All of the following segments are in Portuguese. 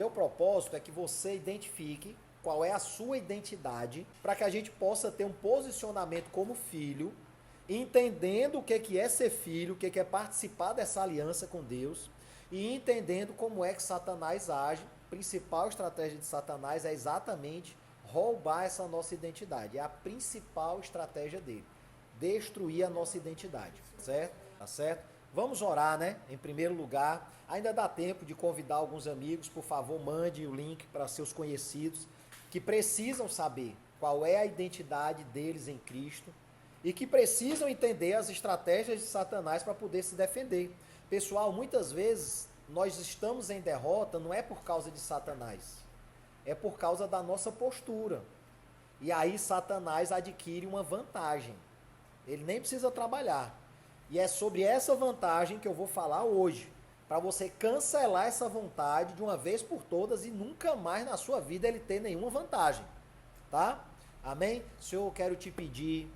Meu propósito é que você identifique qual é a sua identidade para que a gente possa ter um posicionamento como filho, entendendo o que é ser filho, o que é participar dessa aliança com Deus e entendendo como é que Satanás age. A principal estratégia de Satanás é exatamente roubar essa nossa identidade. É a principal estratégia dele. Destruir a nossa identidade, certo? Tá certo? Vamos orar, né? Em primeiro lugar, ainda dá tempo de convidar alguns amigos, por favor, mande o link para seus conhecidos que precisam saber qual é a identidade deles em Cristo e que precisam entender as estratégias de Satanás para poder se defender. Pessoal, muitas vezes nós estamos em derrota não é por causa de Satanás, é por causa da nossa postura. E aí Satanás adquire uma vantagem. Ele nem precisa trabalhar. E é sobre essa vantagem que eu vou falar hoje, para você cancelar essa vontade de uma vez por todas e nunca mais na sua vida ele ter nenhuma vantagem, tá? Amém? Senhor, eu quero te pedir,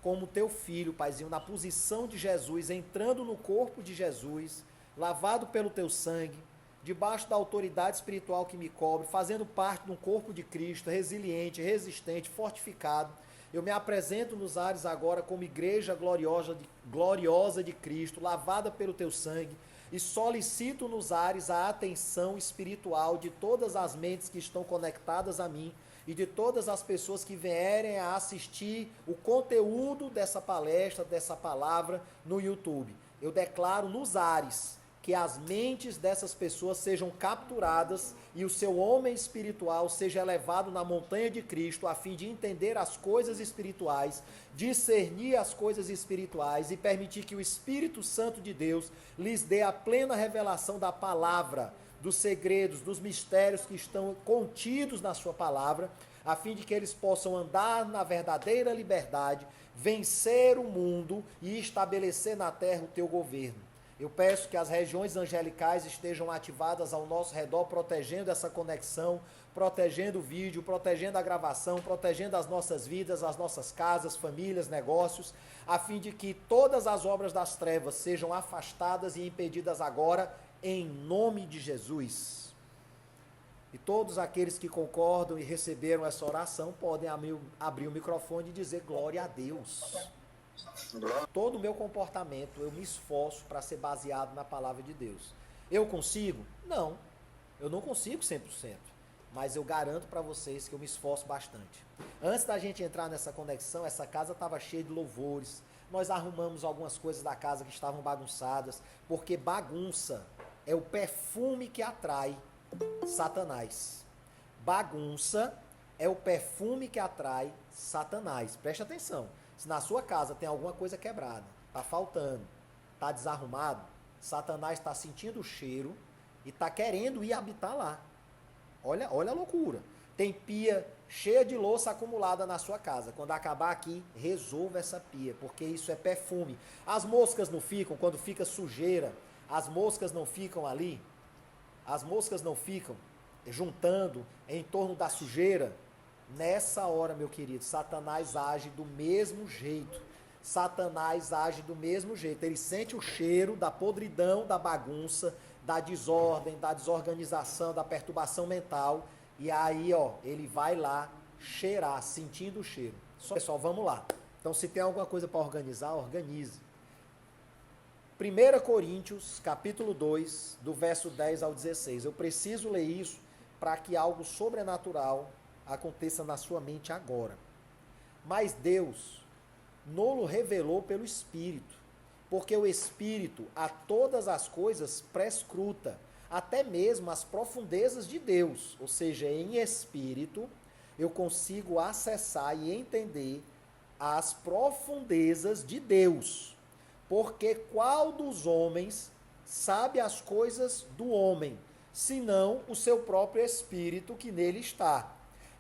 como teu filho, Paizinho, na posição de Jesus, entrando no corpo de Jesus, lavado pelo teu sangue, debaixo da autoridade espiritual que me cobre, fazendo parte do corpo de Cristo, resiliente, resistente, fortificado. Eu me apresento nos ares agora como igreja gloriosa de Cristo, lavada pelo teu sangue, e solicito nos ares a atenção espiritual de todas as mentes que estão conectadas a mim e de todas as pessoas que vierem a assistir o conteúdo dessa palestra, dessa palavra no YouTube. Eu declaro nos ares que as mentes dessas pessoas sejam capturadas e o seu homem espiritual seja elevado na montanha de Cristo a fim de entender as coisas espirituais, discernir as coisas espirituais e permitir que o Espírito Santo de Deus lhes dê a plena revelação da palavra, dos segredos, dos mistérios que estão contidos na sua palavra, a fim de que eles possam andar na verdadeira liberdade, vencer o mundo e estabelecer na terra o teu governo. Eu peço que as regiões angelicais estejam ativadas ao nosso redor, protegendo essa conexão, protegendo o vídeo, protegendo a gravação, protegendo as nossas vidas, as nossas casas, famílias, negócios, a fim de que todas as obras das trevas sejam afastadas e impedidas agora, em nome de Jesus. E todos aqueles que concordam e receberam essa oração podem abrir o microfone e dizer glória a Deus. Todo o meu comportamento, eu me esforço para ser baseado na palavra de Deus. Eu consigo? Não. Eu não consigo 100%. Mas eu garanto para vocês que eu me esforço bastante. Antes da gente entrar nessa conexão, essa casa estava cheia de louvores. Nós arrumamos algumas coisas da casa que estavam bagunçadas, porque bagunça é o perfume que atrai Satanás. Bagunça é o perfume que atrai Satanás. Preste atenção. Se na sua casa tem alguma coisa quebrada, está faltando, está desarrumado, Satanás está sentindo o cheiro e está querendo ir habitar lá. Olha a loucura. Tem pia cheia de louça acumulada na sua casa. Quando acabar aqui, resolva essa pia, porque isso é perfume. As moscas não ficam, quando fica sujeira, as moscas não ficam ali, as moscas não ficam juntando em torno da sujeira. Nessa hora, meu querido, Satanás age do mesmo jeito. Satanás age do mesmo jeito. Ele sente o cheiro da podridão, da bagunça, da desordem, da desorganização, da perturbação mental. E aí, ó, ele vai lá cheirar, sentindo o cheiro. Só, pessoal, vamos lá. Então, se tem alguma coisa para organizar, organize. 1 Coríntios, capítulo 2, do verso 10 ao 16. Eu preciso ler isso para que algo sobrenatural aconteça na sua mente agora. Mas Deus nolo revelou pelo Espírito, porque o Espírito a todas as coisas prescruta, até mesmo as profundezas de Deus. Ou seja, em espírito eu consigo acessar e entender as profundezas de Deus. Porque qual dos homens sabe as coisas do homem, senão o seu próprio espírito que nele está?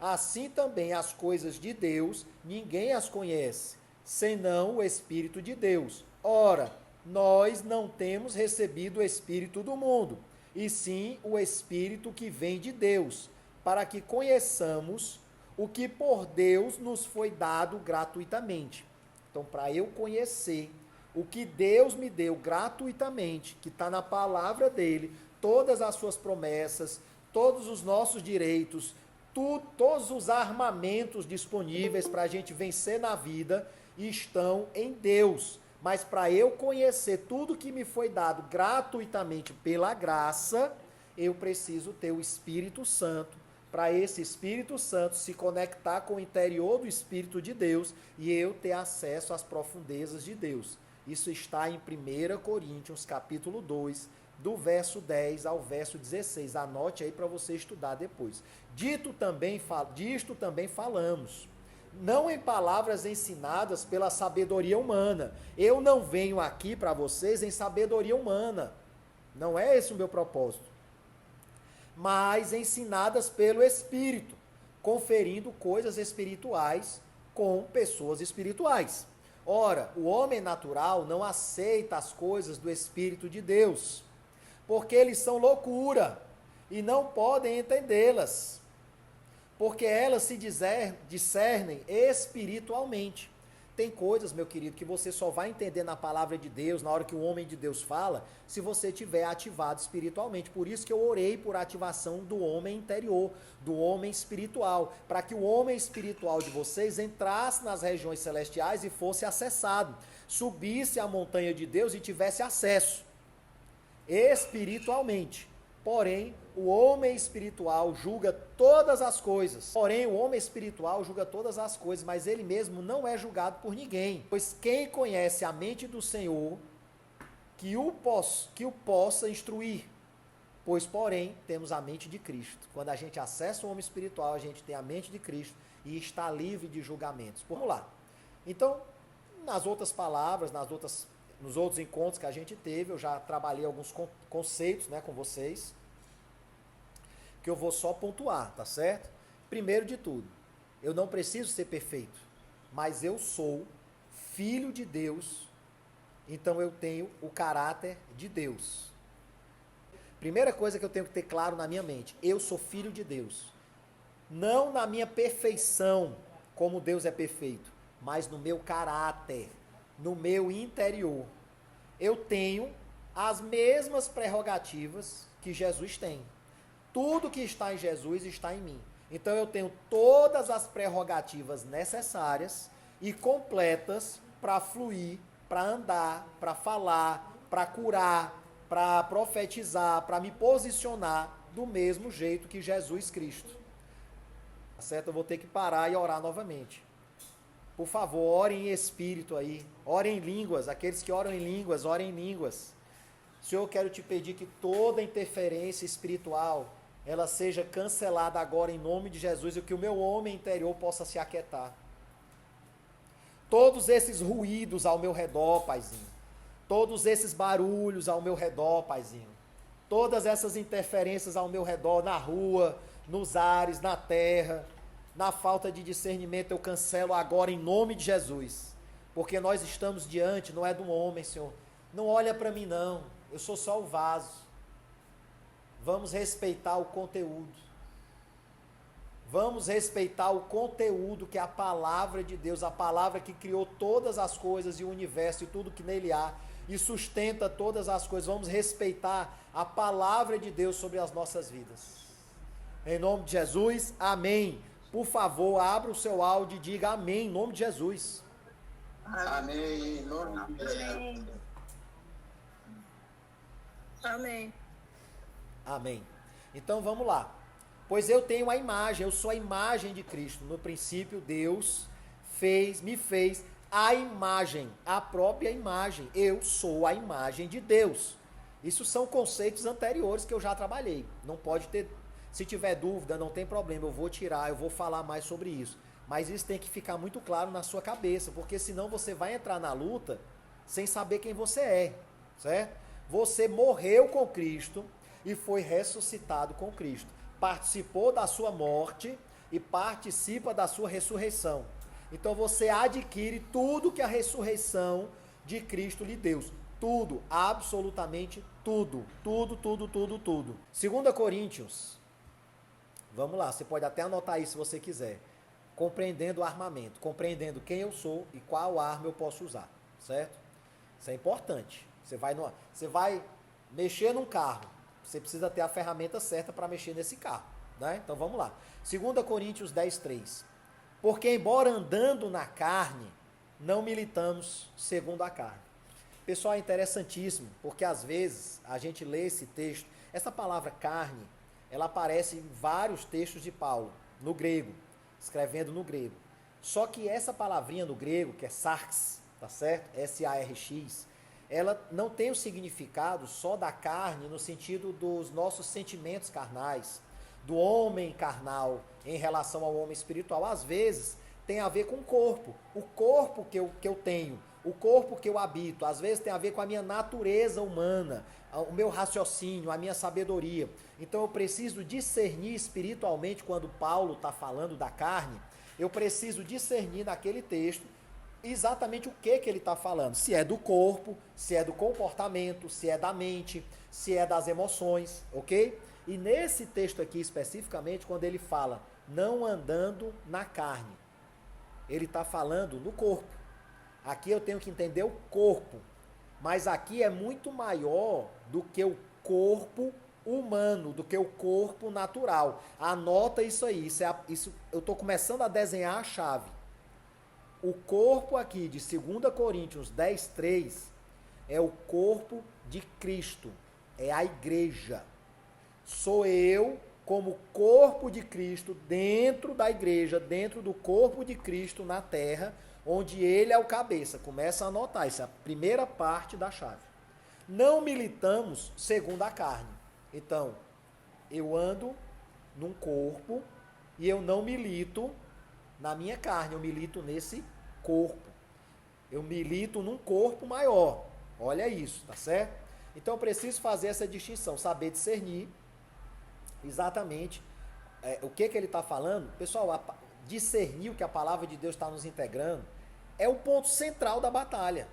Assim também as coisas de Deus, ninguém as conhece, senão o Espírito de Deus. Ora, nós não temos recebido o Espírito do mundo, e sim o Espírito que vem de Deus, para que conheçamos o que por Deus nos foi dado gratuitamente. Então, para eu conhecer o que Deus me deu gratuitamente, que está na palavra dele, todas as suas promessas, todos os nossos direitos, todos os armamentos disponíveis para a gente vencer na vida estão em Deus. Mas para eu conhecer tudo que me foi dado gratuitamente pela graça, eu preciso ter o Espírito Santo, para esse Espírito Santo se conectar com o interior do Espírito de Deus e eu ter acesso às profundezas de Deus. Isso está em 1 Coríntios, capítulo 2, do verso 10 ao verso 16. Anote aí para você estudar depois. Disto também falamos, não em palavras ensinadas pela sabedoria humana. Eu não venho aqui para vocês em sabedoria humana. Não é esse o meu propósito. Mas ensinadas pelo Espírito, conferindo coisas espirituais com pessoas espirituais. Ora, o homem natural não aceita as coisas do Espírito de Deus, porque eles são loucura e não podem entendê-las, porque elas se discernem espiritualmente. Tem coisas, meu querido, que você só vai entender na palavra de Deus, na hora que o homem de Deus fala, se você tiver ativado espiritualmente. Por isso que eu orei por ativação do homem interior, do homem espiritual, para que o homem espiritual de vocês entrasse nas regiões celestiais e fosse acessado, subisse a montanha de Deus e tivesse acesso espiritualmente. Porém, o homem espiritual julga todas as coisas. Mas ele mesmo não é julgado por ninguém. Pois quem conhece a mente do Senhor, que o possa instruir. Pois, porém, temos a mente de Cristo. Quando a gente acessa o homem espiritual, a gente tem a mente de Cristo e está livre de julgamentos. Vamos lá. Então, nas outras palavras, nos outros encontros que a gente teve, eu já trabalhei alguns conceitos, né, com vocês, que eu vou só pontuar, tá certo? Primeiro de tudo, eu não preciso ser perfeito, mas eu sou filho de Deus, então eu tenho o caráter de Deus. Primeira coisa que eu tenho que ter claro na minha mente, eu sou filho de Deus. Não na minha perfeição, como Deus é perfeito, mas no meu caráter, no meu interior. Eu tenho as mesmas prerrogativas que Jesus tem. Tudo que está em Jesus está em mim. Então eu tenho todas as prerrogativas necessárias e completas para fluir, para andar, para falar, para curar, para profetizar, para me posicionar do mesmo jeito que Jesus Cristo. Tá certo? Eu vou ter que parar e orar novamente. Por favor, orem em espírito aí, orem em línguas, aqueles que oram em línguas, orem em línguas. Senhor, eu quero te pedir que toda interferência espiritual, ela seja cancelada agora em nome de Jesus e que o meu homem interior possa se aquietar. Todos esses ruídos ao meu redor, Paizinho, todos esses barulhos ao meu redor, Paizinho, todas essas interferências ao meu redor, na rua, nos ares, na terra, na falta de discernimento, eu cancelo agora em nome de Jesus, porque nós estamos diante, não é de um homem, Senhor, não olha para mim não, eu sou só o vaso. Vamos respeitar o conteúdo. Vamos respeitar o conteúdo que é a palavra de Deus, a palavra que criou todas as coisas e o universo e tudo que nele há e sustenta todas as coisas. Vamos respeitar a palavra de Deus sobre as nossas vidas. Em nome de Jesus, amém. Por favor, abra o seu áudio e diga amém, em nome de Jesus. Amém, em nome de Jesus. Amém. Amém. Então vamos lá. Pois eu tenho a imagem, eu sou a imagem de Cristo. No princípio, Deus me fez a imagem, a própria imagem. Eu sou a imagem de Deus. Isso são conceitos anteriores que eu já trabalhei. Não pode ter, se tiver dúvida, não tem problema, eu vou tirar, eu vou falar mais sobre isso. Mas isso tem que ficar muito claro na sua cabeça, porque senão você vai entrar na luta sem saber quem você é, certo? Você morreu com Cristo e foi ressuscitado com Cristo. Participou da sua morte e participa da sua ressurreição. Então você adquire tudo que a ressurreição de Cristo lhe deu. Tudo, absolutamente tudo. Tudo, tudo, tudo, tudo. 2 Coríntios. Vamos lá, você pode até anotar isso se você quiser. Compreendendo o armamento, compreendendo quem eu sou e qual arma eu posso usar, certo? Isso é importante. Você vai mexer num carro. Você precisa ter a ferramenta certa para mexer nesse carro, né? Então vamos lá. 2 Coríntios 10:3. Porque embora andando na carne, não militamos segundo a carne. Pessoal, é interessantíssimo, porque às vezes a gente lê esse texto, essa palavra carne, ela aparece em vários textos de Paulo, no grego, escrevendo no grego. Só que essa palavrinha no grego, que é sarx, tá certo? S-A-R-X, ela não tem o significado só da carne no sentido dos nossos sentimentos carnais, do homem carnal em relação ao homem espiritual. Às vezes tem a ver com o corpo que eu tenho, o corpo que eu habito. Às vezes tem a ver com a minha natureza humana, o meu raciocínio, a minha sabedoria. Então eu preciso discernir espiritualmente quando Paulo está falando da carne. Eu preciso discernir naquele texto exatamente o que ele está falando. Se é do corpo, se é do comportamento, se é da mente, se é das emoções, ok? E nesse texto aqui especificamente, quando ele fala não andando na carne, ele está falando no corpo. Aqui eu tenho que entender o corpo, mas aqui é muito maior do que o corpo humano, do que o corpo natural. Anota isso aí, isso eu estou começando a desenhar a chave. O corpo aqui de 2 Coríntios 10:3 é o corpo de Cristo, é a igreja. Sou eu como corpo de Cristo dentro da igreja, dentro do corpo de Cristo na terra, onde ele é o cabeça. Começa a anotar, isso é a primeira parte da chave. Não militamos segundo a carne. Então, eu ando num corpo e eu não milito na minha carne, eu milito nesse corpo. Eu milito num corpo maior. Olha isso, tá certo? Então, eu preciso fazer essa distinção, saber discernir exatamente o que ele está falando. Pessoal, discernir o que a palavra de Deus está nos integrando é o ponto central da batalha.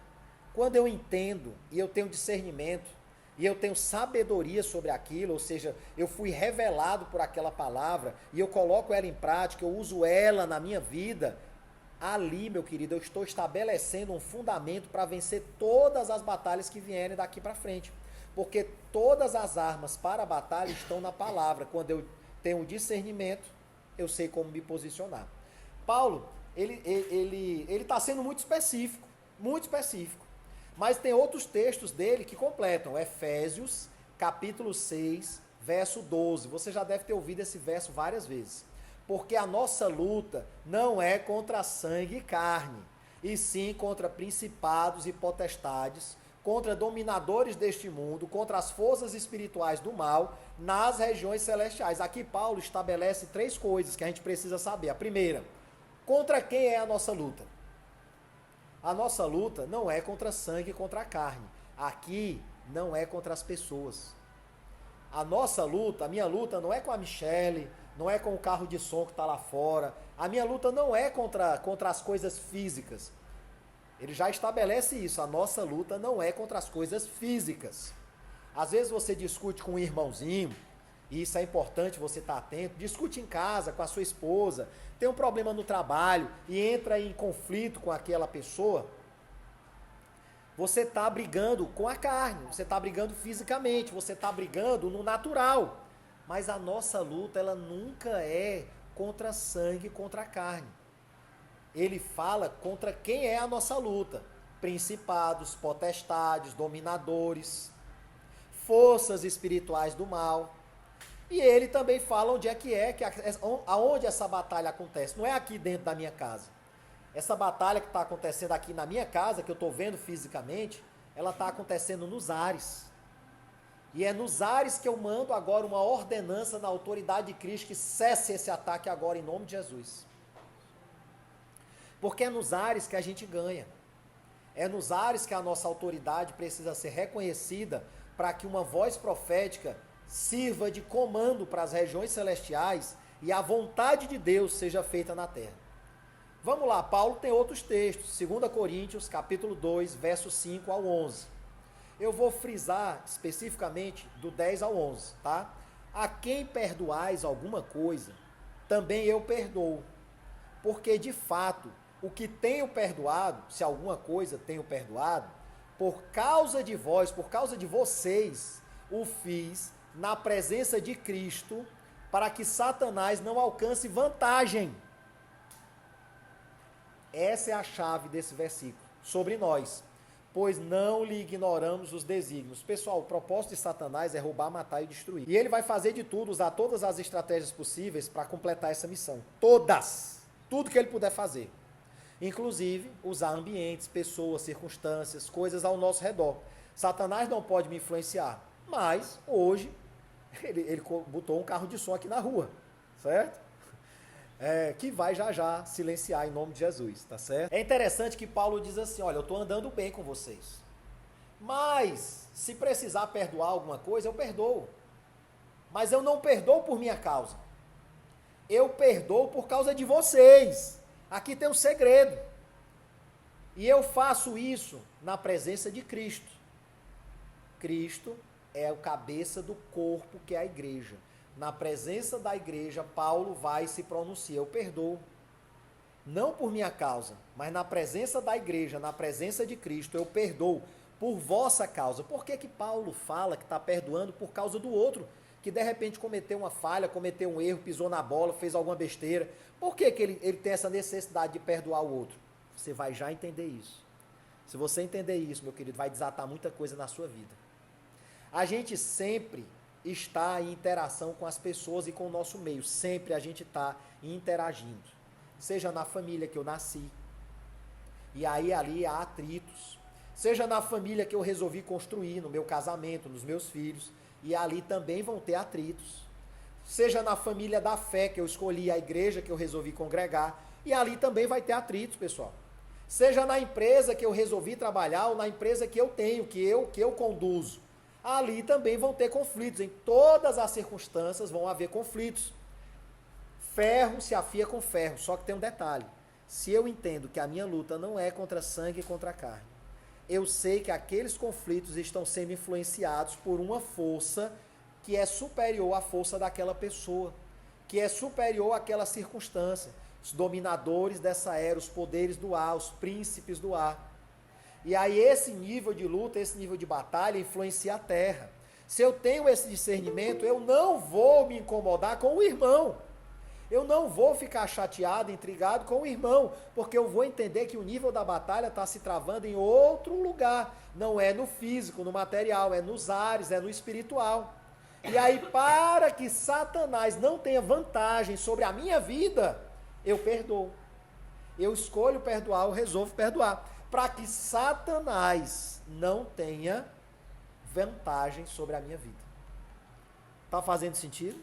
Quando eu entendo e eu tenho discernimento e eu tenho sabedoria sobre aquilo, ou seja, eu fui revelado por aquela palavra e eu coloco ela em prática, eu uso ela na minha vida, ali, meu querido, eu estou estabelecendo um fundamento para vencer todas as batalhas que vierem daqui para frente. Porque todas as armas para a batalha estão na palavra. Quando eu tenho discernimento, eu sei como me posicionar. Paulo, ele está sendo muito específico, mas tem outros textos dele que completam. Efésios, capítulo 6, verso 12. Você já deve ter ouvido esse verso várias vezes. Porque a nossa luta não é contra sangue e carne, e sim contra principados e potestades, contra dominadores deste mundo, contra as forças espirituais do mal nas regiões celestiais. Aqui Paulo estabelece 3 coisas que a gente precisa saber. A primeira, contra quem é a nossa luta? A nossa luta não é contra sangue e contra a carne. Aqui não é contra as pessoas. A nossa luta, a minha luta não é com a Michele, não é com o carro de som que está lá fora. A minha luta não é contra as coisas físicas. Ele já estabelece isso, a nossa luta não é contra as coisas físicas. Às vezes você discute com um irmãozinho, e isso é importante você estar atento, discute em casa com a sua esposa, tem um problema no trabalho e entra em conflito com aquela pessoa, você está brigando com a carne, você está brigando fisicamente, você está brigando no natural. Mas a nossa luta, ela nunca é contra sangue, contra a carne. Ele fala contra quem é a nossa luta. Principados, potestades, dominadores, forças espirituais do mal. E ele também fala onde aonde essa batalha acontece. Não é aqui dentro da minha casa. Essa batalha que está acontecendo aqui na minha casa, que eu estou vendo fisicamente, ela está acontecendo nos ares. E é nos ares que eu mando agora uma ordenança na autoridade de Cristo que cesse esse ataque agora em nome de Jesus. Porque é nos ares que a gente ganha. É nos ares que a nossa autoridade precisa ser reconhecida para que uma voz profética sirva de comando para as regiões celestiais e a vontade de Deus seja feita na terra. Vamos lá, Paulo tem outros textos, 2 Coríntios, capítulo 2, versos 5 ao 11. Eu vou frisar especificamente do 10 ao 11, tá? A quem perdoais alguma coisa, também eu perdoo. Porque, de fato, o que tenho perdoado, se alguma coisa tenho perdoado, por causa de vós, por causa de vocês, o fiz na presença de Cristo, para que Satanás não alcance vantagem. Essa é a chave desse versículo, sobre nós. Pois não lhe ignoramos os desígnios. Pessoal, o propósito de Satanás é roubar, matar e destruir. E ele vai fazer de tudo, usar todas as estratégias possíveis para completar essa missão. Todas! Tudo que ele puder fazer. Inclusive, usar ambientes, pessoas, circunstâncias, coisas ao nosso redor. Satanás não pode me influenciar, mas hoje ele botou um carro de som aqui na rua, certo? Que vai já silenciar em nome de Jesus, tá certo? É interessante que Paulo diz assim, olha, eu estou andando bem com vocês, mas se precisar perdoar alguma coisa, eu perdoo. Mas eu não perdoo por minha causa. Eu perdoo por causa de vocês. Aqui tem um segredo. E eu faço isso na presença de Cristo. Cristo é o cabeça do corpo que é a igreja. Na presença da igreja, Paulo vai e se pronuncia, eu perdoo. Não por minha causa, mas na presença da igreja, na presença de Cristo, eu perdoo por vossa causa. Por que Paulo fala que está perdoando por causa do outro? Que de repente cometeu uma falha, cometeu um erro, pisou na bola, fez alguma besteira. Por que ele tem essa necessidade de perdoar o outro? Você vai já entender isso. Se você entender isso, meu querido, vai desatar muita coisa na sua vida. A gente sempre está em interação com as pessoas e com o nosso meio. Sempre a gente está interagindo. Seja na família que eu nasci, e aí ali há atritos. Seja na família que eu resolvi construir, no meu casamento, nos meus filhos, e ali também vão ter atritos. Seja na família da fé que eu escolhi, a igreja que eu resolvi congregar, e ali também vai ter atritos, pessoal. Seja na empresa que eu resolvi trabalhar, ou na empresa que eu tenho, que eu conduzo. Ali também vão ter conflitos. Em todas as circunstâncias vão haver conflitos. Ferro se afia com ferro, só que tem um detalhe. Se eu entendo que a minha luta não é contra sangue e contra carne, eu sei que aqueles conflitos estão sendo influenciados por uma força que é superior à força daquela pessoa, que é superior àquela circunstância. Os dominadores dessa era, os poderes do ar, os príncipes do ar. E aí esse nível de luta, esse nível de batalha influencia a terra. Se eu tenho esse discernimento, eu não vou me incomodar com o irmão. Eu não vou ficar chateado, intrigado com o irmão, porque eu vou entender que o nível da batalha está se travando em outro lugar. Não é no físico, no material, é nos ares, é no espiritual. E aí, para que Satanás não tenha vantagem sobre a minha vida, eu perdoo. Eu escolho perdoar, eu resolvo perdoar. Para que Satanás não tenha vantagem sobre a minha vida. Está fazendo sentido?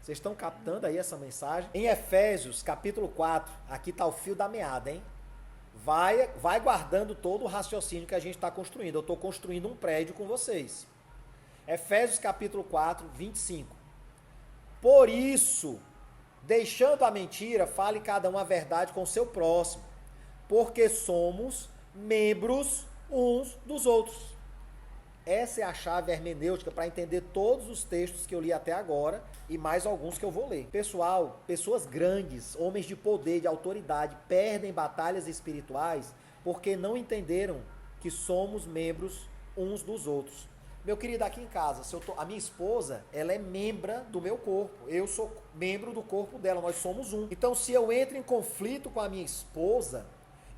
Vocês estão captando aí essa mensagem? Em Efésios, capítulo 4, aqui está o fio da meada, hein? Vai guardando todo o raciocínio que a gente está construindo. Eu estou construindo um prédio com vocês. Efésios, capítulo 4, 25. Por isso, deixando a mentira, fale cada um a verdade com o seu próximo, porque somos membros uns dos outros. Essa é a chave hermenêutica para entender todos os textos que eu li até agora e mais alguns que eu vou ler. Pessoal, pessoas grandes, homens de poder, de autoridade, perdem batalhas espirituais porque não entenderam que somos membros uns dos outros. Meu querido, aqui em casa, a minha esposa, ela é membra do meu corpo. Eu sou membro do corpo dela, nós somos um. Então, se eu entro em conflito com a minha esposa,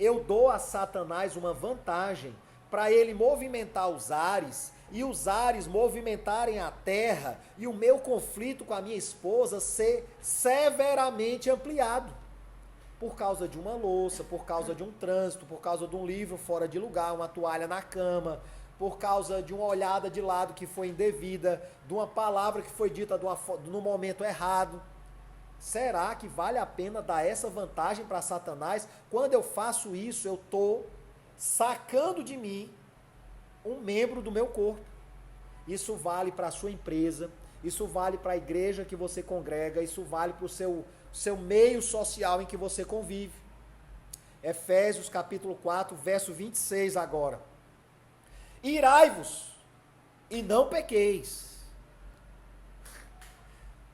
eu dou a Satanás uma vantagem para ele movimentar os ares e os ares movimentarem a terra e o meu conflito com a minha esposa ser severamente ampliado. Por causa de uma louça, por causa de um trânsito, por causa de um livro fora de lugar, uma toalha na cama, por causa de uma olhada de lado que foi indevida, de uma palavra que foi dita no momento errado. Será que vale a pena dar essa vantagem para Satanás? Quando eu faço isso, eu estou sacando de mim um membro do meu corpo. Isso vale para a sua empresa, isso vale para a igreja que você congrega, isso vale para o seu meio social em que você convive. Efésios capítulo 4, verso 26 agora. Irai-vos e não pequeis.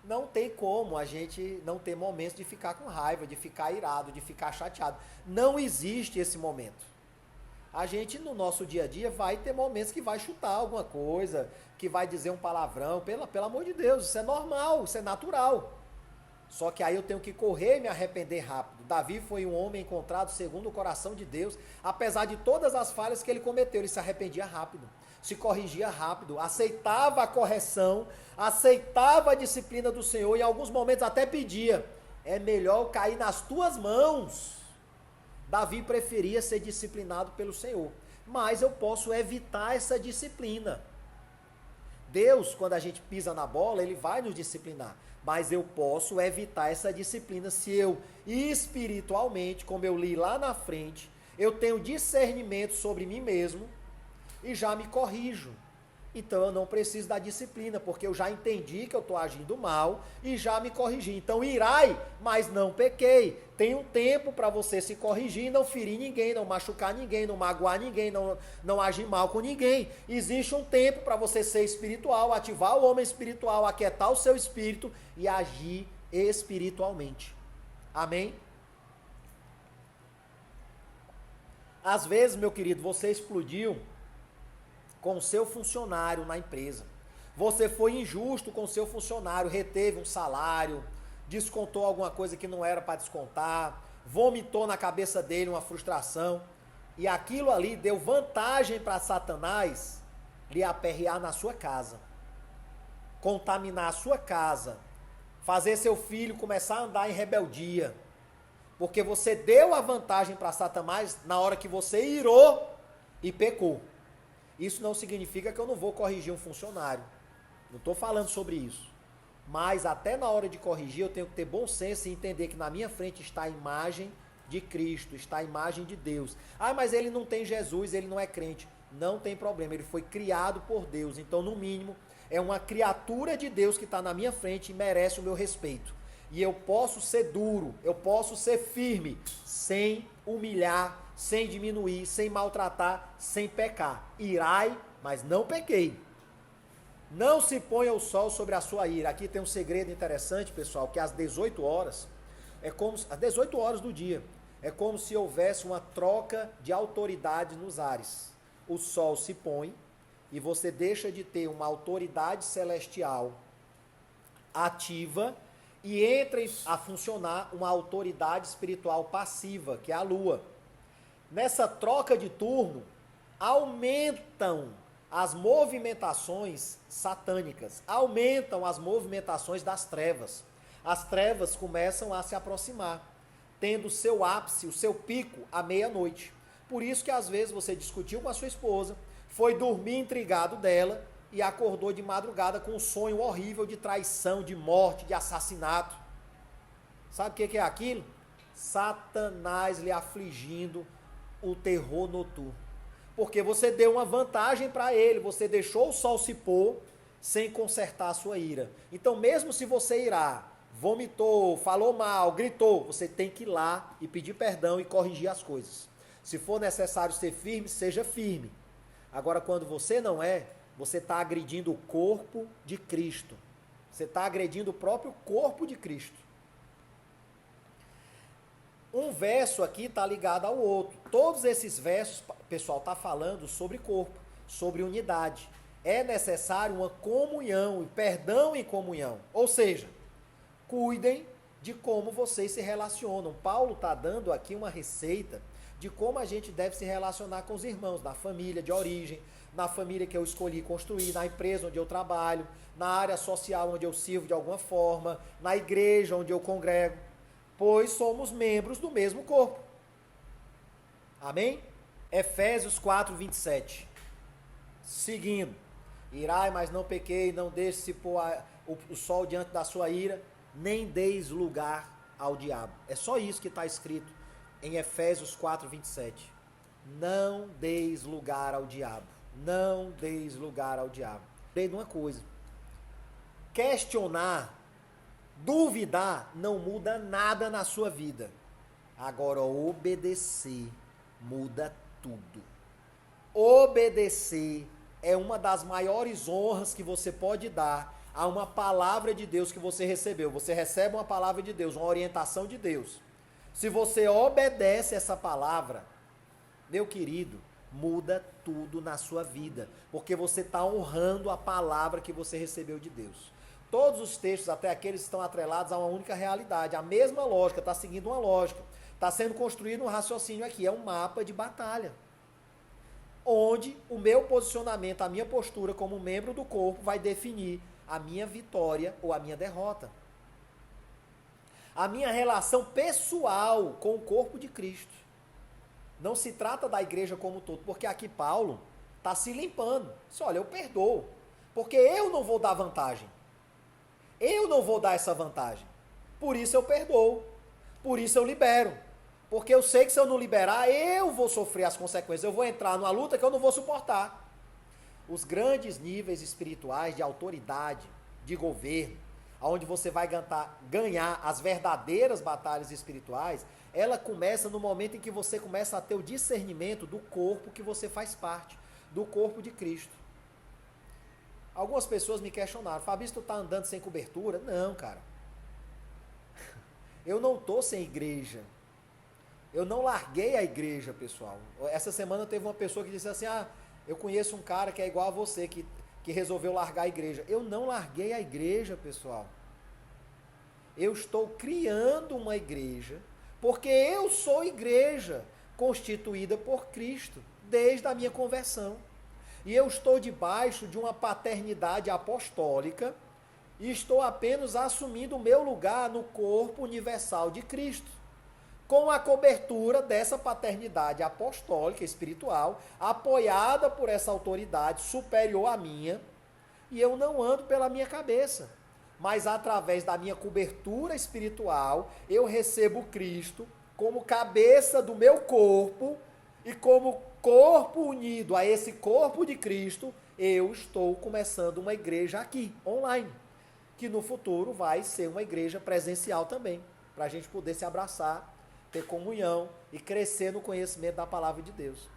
Não tem como a gente não ter momentos de ficar com raiva, de ficar irado, de ficar chateado. Não existe esse momento. A gente, no nosso dia a dia, vai ter momentos que vai chutar alguma coisa, que vai dizer um palavrão, pelo amor de Deus, isso é normal, isso é natural. Só que aí eu tenho que correr e me arrepender rápido. Davi foi um homem encontrado segundo o coração de Deus, apesar de todas as falhas que ele cometeu, ele se arrependia rápido, se corrigia rápido, aceitava a correção, aceitava a disciplina do Senhor e em alguns momentos até pedia, é melhor eu cair nas tuas mãos. Davi preferia ser disciplinado pelo Senhor, mas eu posso evitar essa disciplina. Deus, quando a gente pisa na bola, ele vai nos disciplinar, mas eu posso evitar essa disciplina se eu, espiritualmente, como eu li lá na frente, eu tenho discernimento sobre mim mesmo e já me corrijo. Então eu não preciso da disciplina, porque eu já entendi que eu estou agindo mal e já me corrigi. Então irai, mas não pequei. Tem um tempo para você se corrigir, não ferir ninguém, não machucar ninguém, não magoar ninguém, não agir mal com ninguém. Existe um tempo para você ser espiritual, ativar o homem espiritual, aquietar o seu espírito e agir espiritualmente. Amém? Às vezes, meu querido, você explodiu com o seu funcionário na empresa. Você foi injusto com o seu funcionário, reteve um salário, descontou alguma coisa que não era para descontar, vomitou na cabeça dele uma frustração, e aquilo ali deu vantagem para Satanás lhe aperrear na sua casa, contaminar a sua casa, fazer seu filho começar a andar em rebeldia, porque você deu a vantagem para Satanás na hora que você irou e pecou. Isso não significa que eu não vou corrigir um funcionário. Não estou falando sobre isso. Mas até na hora de corrigir, eu tenho que ter bom senso e entender que na minha frente está a imagem de Cristo, está a imagem de Deus. Ah, mas ele não tem Jesus, ele não é crente. Não tem problema, ele foi criado por Deus. Então, no mínimo, é uma criatura de Deus que está na minha frente e merece o meu respeito. E eu posso ser duro, eu posso ser firme, sem humilhar, sem diminuir, sem maltratar, sem pecar. Irai, mas não pequei. Não se ponha o sol sobre a sua ira. Aqui tem um segredo interessante, pessoal, que às 18 horas, às 18 horas do dia, é como se houvesse uma troca de autoridade nos ares. O sol se põe e você deixa de ter uma autoridade celestial ativa e entra a funcionar uma autoridade espiritual passiva, que é a lua. Nessa troca de turno, aumentam as movimentações satânicas, aumentam as movimentações das trevas. As trevas começam a se aproximar, tendo o seu ápice, o seu pico, à meia-noite. Por isso que às vezes você discutiu com a sua esposa, foi dormir intrigado dela e acordou de madrugada com um sonho horrível de traição, de morte, de assassinato. Sabe o que é aquilo? Satanás lhe afligindo o terror noturno. Porque você deu uma vantagem para ele, você deixou o sol se pôr sem consertar a sua ira. Então, mesmo se você irar, vomitou, falou mal, gritou, você tem que ir lá e pedir perdão e corrigir as coisas. Se for necessário ser firme, seja firme. Agora, quando você não é, você está agredindo o corpo de Cristo. Você está agredindo o próprio corpo de Cristo. Um verso aqui está ligado ao outro. Todos esses versos, pessoal, está falando sobre corpo, sobre unidade. É necessário uma comunhão, perdão em comunhão. Ou seja, cuidem de como vocês se relacionam. Paulo está dando aqui uma receita de como a gente deve se relacionar com os irmãos, na família de origem, na família que eu escolhi construir, na empresa onde eu trabalho, na área social onde eu sirvo de alguma forma, na igreja onde eu congrego, pois somos membros do mesmo corpo. Amém? Efésios 4, 27. Seguindo. Irai, mas não pequei, não deixe se pôr o sol diante da sua ira, nem deis lugar ao diabo. É só isso que está escrito em Efésios 4, 27. Não deis lugar ao diabo. Não deis lugar ao diabo. Lembrei de uma coisa. Questionar, duvidar, não muda nada na sua vida. Agora, obedecer muda tudo. Obedecer é uma das maiores honras que você pode dar a uma palavra de Deus que você recebeu. Você recebe uma palavra de Deus, uma orientação de Deus. Se você obedece essa palavra, meu querido, muda tudo na sua vida, porque você está honrando a palavra que você recebeu de Deus. Todos os textos, até aqueles, estão atrelados a uma única realidade, a mesma lógica, está seguindo uma lógica, está sendo construído um raciocínio aqui, é um mapa de batalha, onde o meu posicionamento, a minha postura como membro do corpo vai definir a minha vitória ou a minha derrota. A minha relação pessoal com o corpo de Cristo. Não se trata da igreja como um todo, porque aqui Paulo está se limpando. Diz, olha, eu perdoo, porque eu não vou dar vantagem. Eu não vou dar essa vantagem. Por isso eu perdoo. Por isso eu libero. Porque eu sei que se eu não liberar, eu vou sofrer as consequências. Eu vou entrar numa luta que eu não vou suportar. Os grandes níveis espirituais de autoridade, de governo, onde você vai ganhar as verdadeiras batalhas espirituais, ela começa no momento em que você começa a ter o discernimento do corpo que você faz parte, do corpo de Cristo. Algumas pessoas me questionaram, Fabrício, tu tá andando sem cobertura? Não, cara. Eu não tô sem igreja. Eu não larguei a igreja, pessoal. Essa semana teve uma pessoa que disse assim, eu conheço um cara que é igual a você, que resolveu largar a igreja. Eu não larguei a igreja, pessoal. Eu estou criando uma igreja, porque eu sou igreja constituída por Cristo, desde a minha conversão. E eu estou debaixo de uma paternidade apostólica e estou apenas assumindo o meu lugar no corpo universal de Cristo, com a cobertura dessa paternidade apostólica, espiritual, apoiada por essa autoridade superior à minha, e eu não ando pela minha cabeça, mas através da minha cobertura espiritual, eu recebo Cristo como cabeça do meu corpo, e como corpo unido a esse corpo de Cristo, eu estou começando uma igreja aqui, online, que no futuro vai ser uma igreja presencial também, para a gente poder se abraçar, ter comunhão e crescer no conhecimento da palavra de Deus.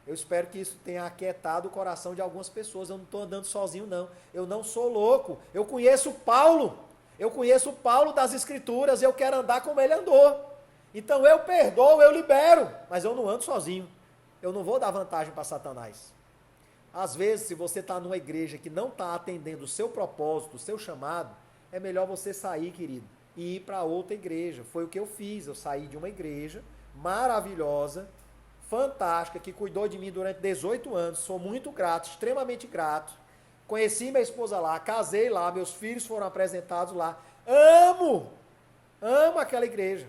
Eu espero que isso tenha aquietado o coração de algumas pessoas. Eu não estou andando sozinho, não. Eu não sou louco. Eu conheço Paulo. Eu conheço Paulo das Escrituras. Eu quero andar como ele andou. Então eu perdoo, eu libero. Mas eu não ando sozinho. Eu não vou dar vantagem para Satanás. Às vezes, se você está numa igreja que não está atendendo o seu propósito, o seu chamado, é melhor você sair, querido, e ir para outra igreja. Foi o que eu fiz. Eu saí de uma igreja maravilhosa, fantástica, que cuidou de mim durante 18 anos. Sou muito grato, extremamente grato. Conheci minha esposa lá, casei lá, meus filhos foram apresentados lá. Amo aquela igreja.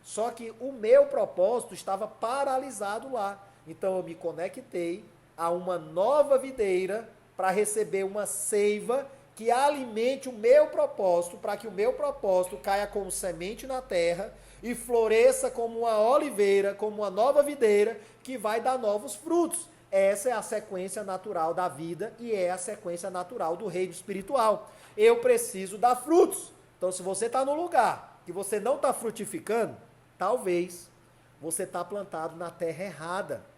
Só que o meu propósito estava paralisado lá. Então eu me conectei a uma nova videira para receber uma seiva que alimente o meu propósito, para que o meu propósito caia como semente na terra e floresça como uma oliveira, como uma nova videira que vai dar novos frutos. Essa é a sequência natural da vida e é a sequência natural do reino espiritual. Eu preciso dar frutos. Então, se você está num lugar que você não está frutificando, talvez você está plantado na terra errada.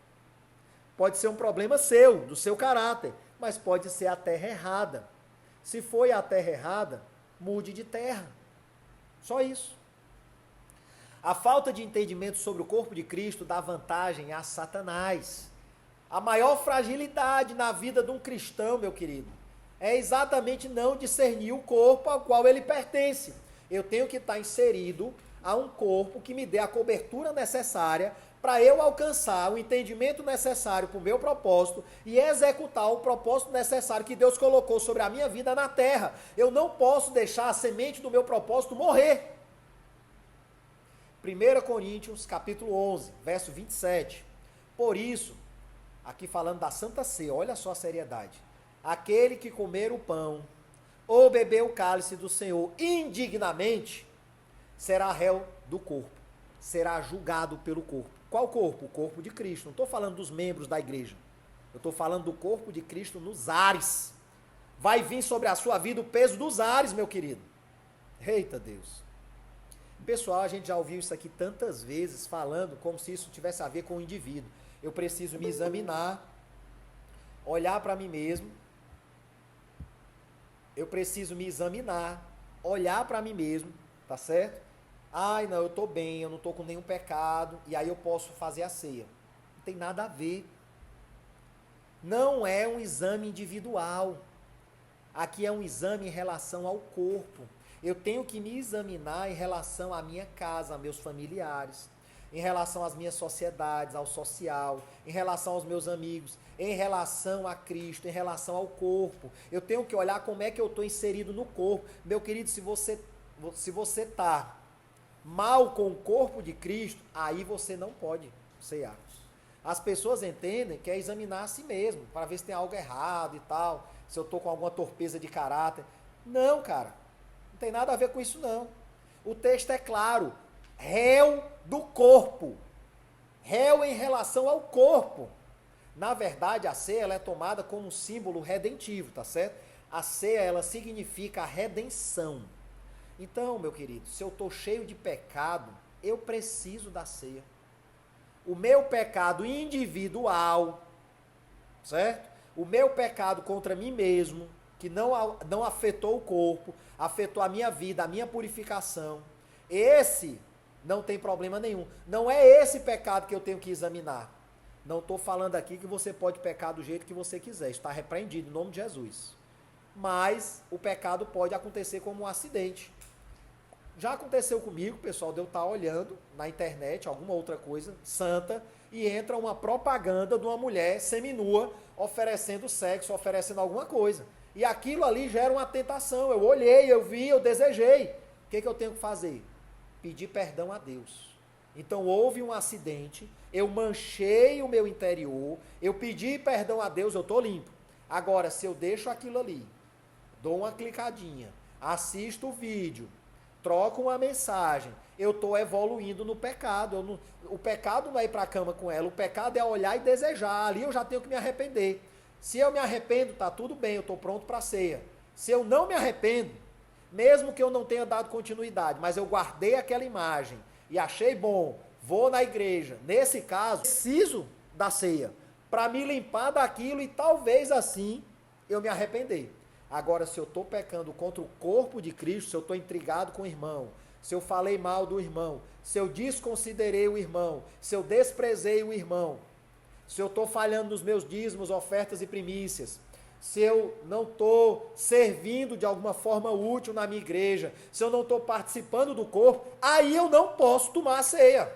Pode ser um problema seu, do seu caráter, mas pode ser a terra errada. Se foi a terra errada, mude de terra. Só isso. A falta de entendimento sobre o corpo de Cristo dá vantagem a Satanás. A maior fragilidade na vida de um cristão, meu querido, é exatamente não discernir o corpo ao qual ele pertence. Eu tenho que estar inserido a um corpo que me dê a cobertura necessária para eu alcançar o entendimento necessário para o meu propósito e executar o propósito necessário que Deus colocou sobre a minha vida na terra. Eu não posso deixar a semente do meu propósito morrer. 1 Coríntios, capítulo 11, verso 27. Por isso, aqui falando da Santa Ceia, olha só a seriedade. Aquele que comer o pão ou beber o cálice do Senhor indignamente, será réu do corpo, será julgado pelo corpo. Qual corpo? O corpo de Cristo. Não estou falando dos membros da igreja. Eu estou falando do corpo de Cristo nos ares. Vai vir sobre a sua vida o peso dos ares, meu querido. Eita Deus. Pessoal, a gente já ouviu isso aqui tantas vezes, falando como se isso tivesse a ver com o indivíduo. Eu preciso me examinar, olhar para mim mesmo. Eu preciso me examinar, olhar para mim mesmo, tá certo? Ai, não, eu estou bem, eu não estou com nenhum pecado, e aí eu posso fazer a ceia. Não tem nada a ver. Não é um exame individual. Aqui é um exame em relação ao corpo. Eu tenho que me examinar em relação à minha casa, a meus familiares, em relação às minhas sociedades, ao social, em relação aos meus amigos, em relação a Cristo, em relação ao corpo. Eu tenho que olhar como é que eu estou inserido no corpo. Meu querido, se você está mal com o corpo de Cristo, aí você não pode ceiar. As pessoas entendem que é examinar a si mesmo, para ver se tem algo errado e tal, se eu estou com alguma torpeza de caráter. Não, cara, não tem nada a ver com isso não. O texto é claro, réu do corpo, réu em relação ao corpo. Na verdade, a ceia ela é tomada como um símbolo redentivo, tá certo? A ceia ela significa a redenção. Então, meu querido, se eu estou cheio de pecado, eu preciso da ceia. O meu pecado individual, certo? O meu pecado contra mim mesmo, que não afetou o corpo, afetou a minha vida, a minha purificação, esse não tem problema nenhum. Não é esse pecado que eu tenho que examinar. Não estou falando aqui que você pode pecar do jeito que você quiser. Está repreendido em nome de Jesus. Mas o pecado pode acontecer como um acidente. Já aconteceu comigo, pessoal, de eu estar olhando na internet, alguma outra coisa, santa, e entra uma propaganda de uma mulher seminua, oferecendo sexo, oferecendo alguma coisa. E aquilo ali gera uma tentação. Eu olhei, eu vi, eu desejei. O que eu tenho que fazer? Pedir perdão a Deus. Então houve um acidente, eu manchei o meu interior, eu pedi perdão a Deus, eu estou limpo. Agora, se eu deixo aquilo ali, dou uma clicadinha, assisto o vídeo, troco uma mensagem, eu estou evoluindo no pecado. O pecado não é ir para a cama com ela, o pecado é olhar e desejar, ali eu já tenho que me arrepender. Se eu me arrependo, tá tudo bem, eu estou pronto para a ceia. Se eu não me arrependo, mesmo que eu não tenha dado continuidade, mas eu guardei aquela imagem e achei bom, vou na igreja, nesse caso, preciso da ceia, para me limpar daquilo e talvez assim eu me arrepender. Agora, se eu estou pecando contra o corpo de Cristo, se eu estou intrigado com o irmão, se eu falei mal do irmão, se eu desconsiderei o irmão, se eu desprezei o irmão, se eu estou falhando nos meus dízimos, ofertas e primícias, se eu não estou servindo de alguma forma útil na minha igreja, se eu não estou participando do corpo, aí eu não posso tomar a ceia.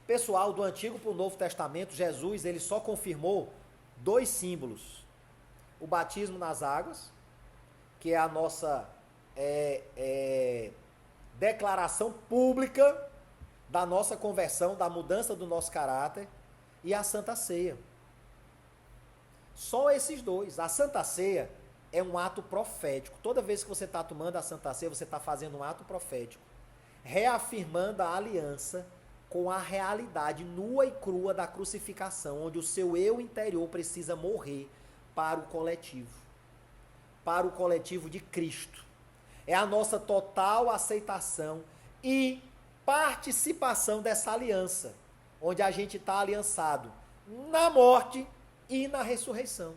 Pessoal, do Antigo para o Novo Testamento, Jesus ele só confirmou 2 símbolos. O batismo nas águas, que é a nossa declaração pública da nossa conversão, da mudança do nosso caráter, e a Santa Ceia. Só esses 2. A Santa Ceia é um ato profético. Toda vez que você está tomando a Santa Ceia, você está fazendo um ato profético, reafirmando a aliança com a realidade nua e crua da crucificação, onde o seu eu interior precisa morrer para o coletivo de Cristo. É a nossa total aceitação e participação dessa aliança, onde a gente está aliançado na morte e na ressurreição.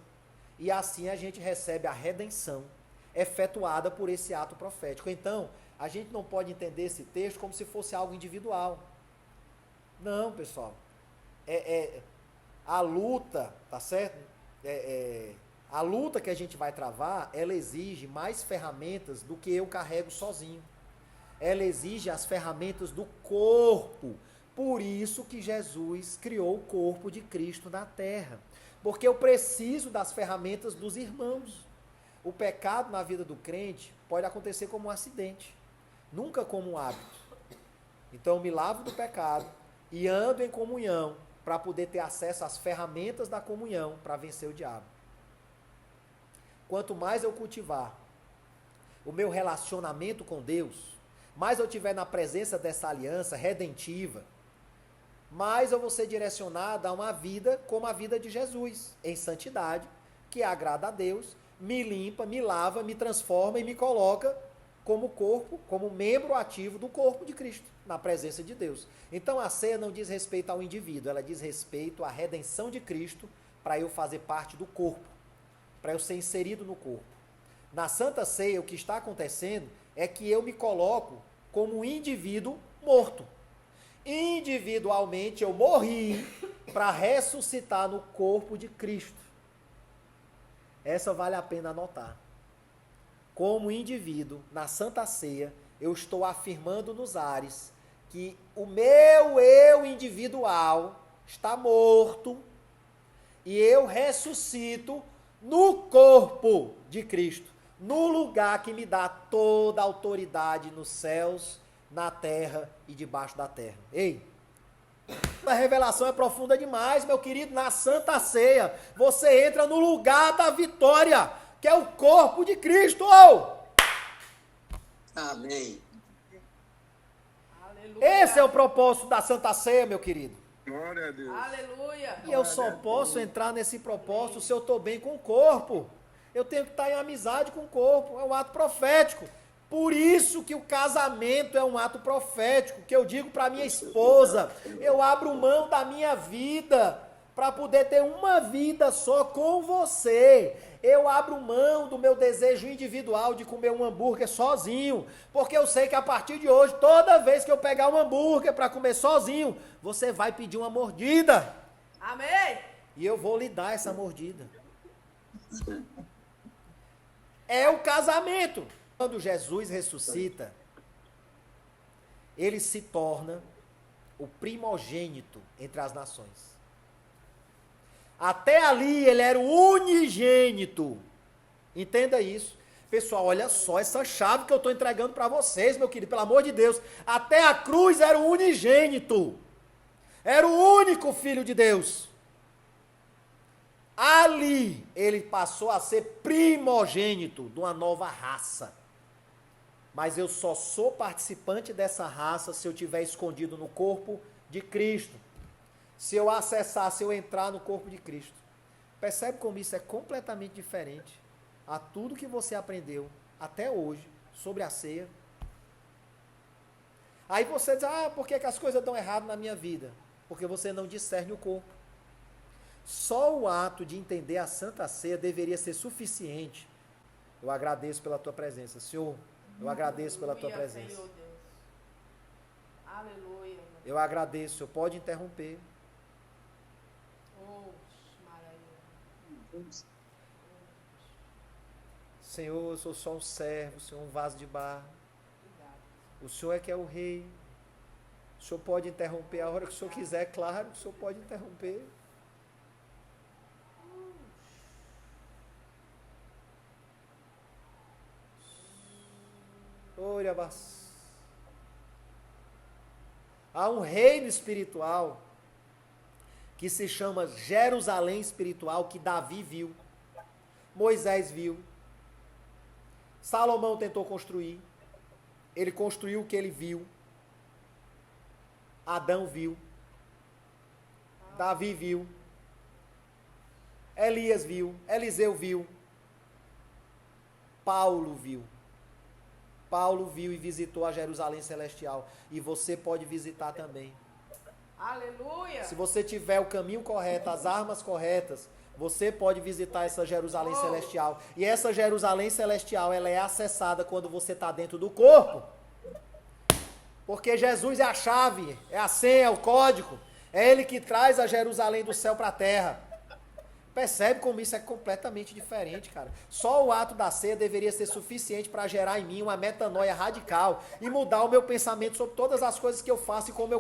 E assim a gente recebe a redenção efetuada por esse ato profético. Então, a gente não pode entender esse texto como se fosse algo individual. Não, pessoal. A luta, tá certo? A luta que a gente vai travar, ela exige mais ferramentas do que eu carrego sozinho. Ela exige as ferramentas do corpo. Por isso que Jesus criou o corpo de Cristo na terra. Porque eu preciso das ferramentas dos irmãos. O pecado na vida do crente pode acontecer como um acidente, nunca como um hábito. Então eu me lavo do pecado e ando em comunhão para poder ter acesso às ferramentas da comunhão para vencer o diabo. Quanto mais eu cultivar o meu relacionamento com Deus, mais eu estiver na presença dessa aliança redentiva, mais eu vou ser direcionado a uma vida como a vida de Jesus, em santidade, que agrada a Deus, me limpa, me lava, me transforma e me coloca como corpo, como membro ativo do corpo de Cristo, na presença de Deus. Então a ceia não diz respeito ao indivíduo, ela diz respeito à redenção de Cristo para eu fazer parte do corpo, para eu ser inserido no corpo. Na Santa Ceia, o que está acontecendo é que eu me coloco como um indivíduo morto. Individualmente eu morri para ressuscitar no corpo de Cristo. Essa vale a pena anotar. Como indivíduo, na Santa Ceia, eu estou afirmando nos ares que o meu eu individual está morto e eu ressuscito no corpo de Cristo, no lugar que me dá toda a autoridade nos céus, na terra e debaixo da terra. Ei, a revelação é profunda demais, meu querido. Na Santa Ceia, você entra no lugar da vitória, que é o corpo de Cristo. Amém. Esse é o propósito da Santa Ceia, meu querido. Glória a Deus. Aleluia. E eu só posso entrar nesse propósito se eu estou bem com o corpo. Eu tenho que estar em amizade com o corpo. É um ato profético. Por isso que o casamento é um ato profético, que eu digo para minha esposa, eu abro mão da minha vida para poder ter uma vida só com você. Eu abro mão do meu desejo individual de comer um hambúrguer sozinho, porque eu sei que a partir de hoje, toda vez que eu pegar um hambúrguer para comer sozinho, você vai pedir uma mordida. Amém. E eu vou lhe dar essa mordida. É o casamento. Quando Jesus ressuscita, ele se torna o primogênito entre as nações. Até ali ele era o unigênito. Entenda isso. Pessoal, olha só essa chave que eu estou entregando para vocês, meu querido, pelo amor de Deus. Até a cruz era o unigênito. Era o único filho de Deus. Ali ele passou a ser primogênito de uma nova raça. Mas eu só sou participante dessa raça se eu estiver escondido no corpo de Cristo. Se eu acessar, se eu entrar no corpo de Cristo. Percebe como isso é completamente diferente a tudo que você aprendeu até hoje sobre a ceia? Aí você diz, por que as coisas dão errado na minha vida? Porque você não discerne o corpo. Só o ato de entender a Santa Ceia deveria ser suficiente. Eu agradeço pela tua presença, Senhor. Eu agradeço pela tua presença. Senhor Deus. Aleluia. Eu agradeço, Senhor. Pode interromper. Senhor, eu sou só um servo, Senhor, um vaso de barro. O Senhor é que é o rei. O Senhor pode interromper a hora que o Senhor quiser, claro, o Senhor pode interromper. Há um reino espiritual que se chama Jerusalém espiritual, que Davi viu, Moisés viu, Salomão tentou construir, ele construiu o que ele viu, Adão viu, Davi viu, Elias viu, Eliseu viu, Paulo viu. Paulo viu e visitou a Jerusalém celestial. E você pode visitar também. Aleluia! Se você tiver o caminho correto, as armas corretas, você pode visitar essa Jerusalém celestial. E essa Jerusalém celestial, ela é acessada quando você está dentro do corpo. Porque Jesus é a chave, é a senha, é o código. É Ele que traz a Jerusalém do céu para a terra. Percebe como isso é completamente diferente, cara. Só o ato da ceia deveria ser suficiente para gerar em mim uma metanoia radical e mudar o meu pensamento sobre todas as coisas que eu faço e como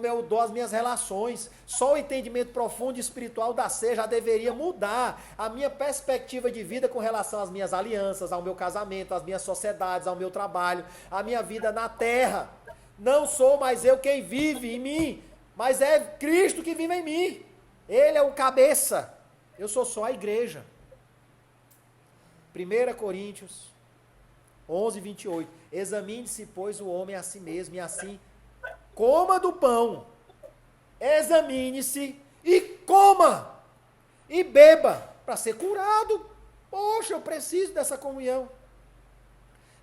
eu dou as minhas relações. Só o entendimento profundo e espiritual da ceia já deveria mudar a minha perspectiva de vida com relação às minhas alianças, ao meu casamento, às minhas sociedades, ao meu trabalho, à minha vida na terra. Não sou mais eu quem vive em mim, mas é Cristo que vive em mim. Ele é o cabeça, eu sou só a igreja. 1 Coríntios 11, 28. Examine-se, pois, o homem a si mesmo, e assim coma do pão. Examine-se e coma. E beba, para ser curado. Poxa, eu preciso dessa comunhão.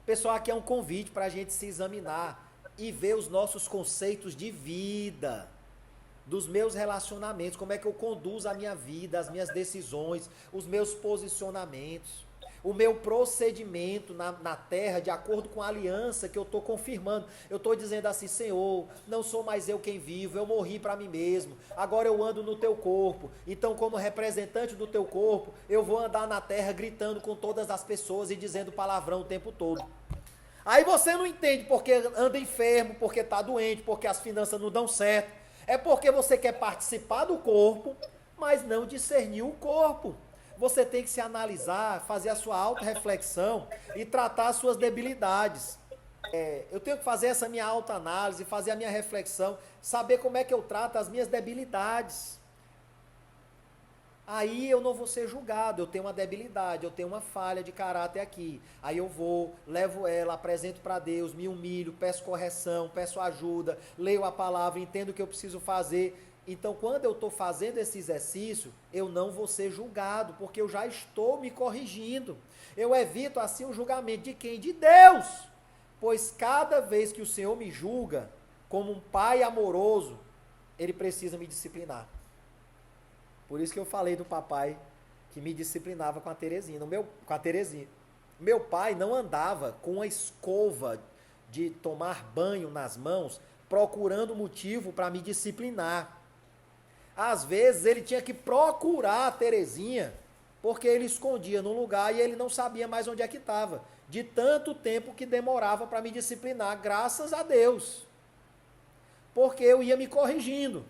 Pessoal, aqui é um convite para a gente se examinar e ver os nossos conceitos de vida, dos meus relacionamentos, como é que eu conduzo a minha vida, as minhas decisões, os meus posicionamentos. o meu procedimento na terra, de acordo com a aliança que eu estou confirmando. Eu estou dizendo assim, Senhor, não sou mais eu quem vivo, eu morri para mim mesmo, agora eu ando no teu corpo, então como representante do teu corpo, eu vou andar na terra gritando com todas as pessoas e dizendo palavrão o tempo todo. Aí você não entende porque anda enfermo, porque está doente, porque as finanças não dão certo, é porque você quer participar do corpo, mas não discernir o corpo. Você tem que se analisar, fazer a sua auto-reflexão e tratar as suas debilidades. Eu tenho que fazer essa minha autoanálise, fazer a minha reflexão, saber como é que eu trato as minhas debilidades. Aí eu não vou ser julgado, eu tenho uma debilidade, eu tenho uma falha de caráter aqui. Aí eu vou, levo ela, apresento para Deus, me humilho, peço correção, peço ajuda, leio a palavra, entendo o que eu preciso fazer. Então, quando eu estou fazendo esse exercício, eu não vou ser julgado, porque eu já estou me corrigindo. Eu evito assim o julgamento de quem? De Deus! Pois cada vez que o Senhor me julga, como um pai amoroso, Ele precisa me disciplinar. Por isso que eu falei do papai que me disciplinava com a Terezinha. Meu pai não andava com a escova de tomar banho nas mãos, procurando motivo para me disciplinar. Às vezes ele tinha que procurar a Terezinha, porque ele escondia num lugar e ele não sabia mais onde é que estava. De tanto tempo que demorava para me disciplinar, graças a Deus. Porque eu ia me corrigindo.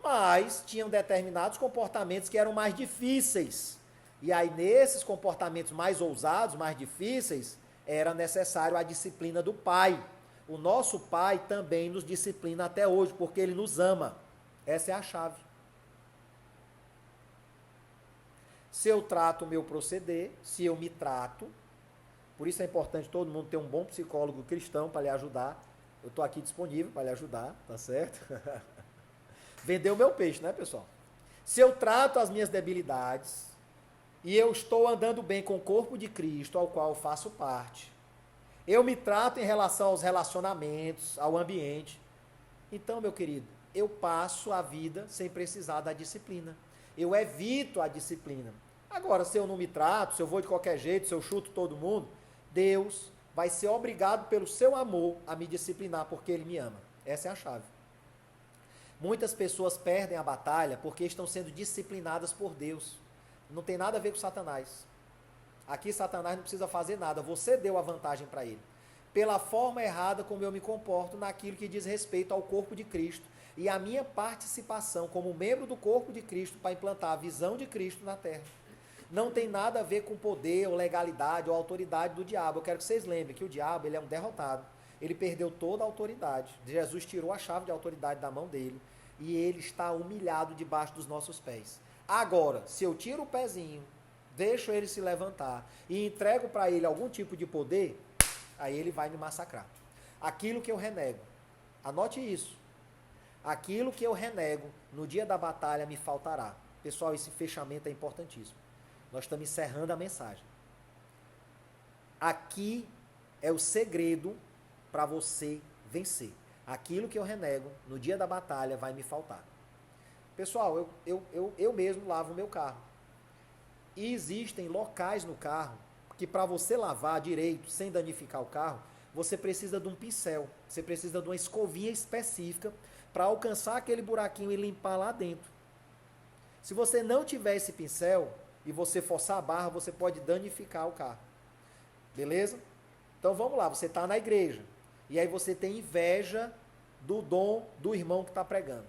Mas tinham determinados comportamentos que eram mais difíceis. E aí nesses comportamentos mais ousados, mais difíceis, era necessário a disciplina do pai. O nosso pai também nos disciplina até hoje, porque ele nos ama. Essa é a chave. Se eu trato o meu proceder, se eu me trato, por isso é importante todo mundo ter um bom psicólogo cristão para lhe ajudar. Eu estou aqui disponível para lhe ajudar, tá certo? Vender o meu peixe, né, pessoal? Se eu trato as minhas debilidades e eu estou andando bem com o corpo de Cristo, ao qual eu faço parte, eu me trato em relação aos relacionamentos, ao ambiente, então, meu querido, eu passo a vida sem precisar da disciplina. Eu evito a disciplina. Agora, se eu não me trato, se eu vou de qualquer jeito, se eu chuto todo mundo, Deus vai ser obrigado pelo seu amor a me disciplinar, porque Ele me ama. Essa é a chave. Muitas pessoas perdem a batalha porque estão sendo disciplinadas por Deus. Não tem nada a ver com Satanás. Aqui Satanás não precisa fazer nada, você deu a vantagem para ele. Pela forma errada como eu me comporto naquilo que diz respeito ao corpo de Cristo e a minha participação como membro do corpo de Cristo para implantar a visão de Cristo na terra. Não tem nada a ver com poder, ou legalidade, ou autoridade do diabo. Eu quero que vocês lembrem que o diabo ele é um derrotado. Ele perdeu toda a autoridade. Jesus tirou a chave de autoridade da mão dele e ele está humilhado debaixo dos nossos pés. Agora, se eu tiro o pezinho, deixo ele se levantar e entrego para ele algum tipo de poder, aí ele vai me massacrar. Aquilo que eu renego, anote isso, aquilo que eu renego no dia da batalha me faltará. Pessoal, esse fechamento é importantíssimo. Nós estamos encerrando a mensagem. Aqui é o segredo para você vencer. Aquilo que eu renego no dia da batalha vai me faltar. Pessoal, eu mesmo lavo o meu carro. E existem locais no carro que para você lavar direito, sem danificar o carro, você precisa de um pincel, você precisa de uma escovinha específica para alcançar aquele buraquinho e limpar lá dentro. Se você não tiver esse pincel e você forçar a barra, você pode danificar o carro. Beleza? Então vamos lá, você está na igreja e aí você tem inveja do dom do irmão que está pregando.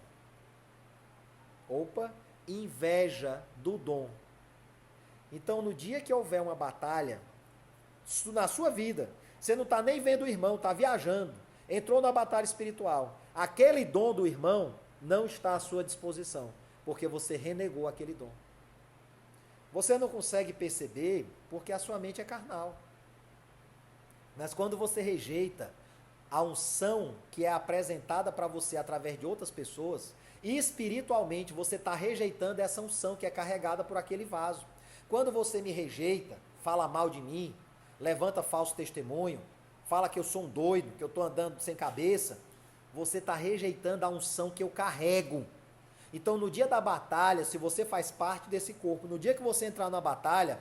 Opa, inveja do dom. Então, no dia que houver uma batalha, na sua vida, você não está nem vendo o irmão, está viajando, entrou na batalha espiritual, aquele dom do irmão não está à sua disposição, porque você renegou aquele dom. Você não consegue perceber porque a sua mente é carnal. Mas quando você rejeita a unção que é apresentada para você através de outras pessoas, e espiritualmente você está rejeitando essa unção que é carregada por aquele vaso. Quando você me rejeita, fala mal de mim, levanta falso testemunho, fala que eu sou um doido, que eu estou andando sem cabeça, você está rejeitando a unção que eu carrego. Então, no dia da batalha, se você faz parte desse corpo, no dia que você entrar na batalha,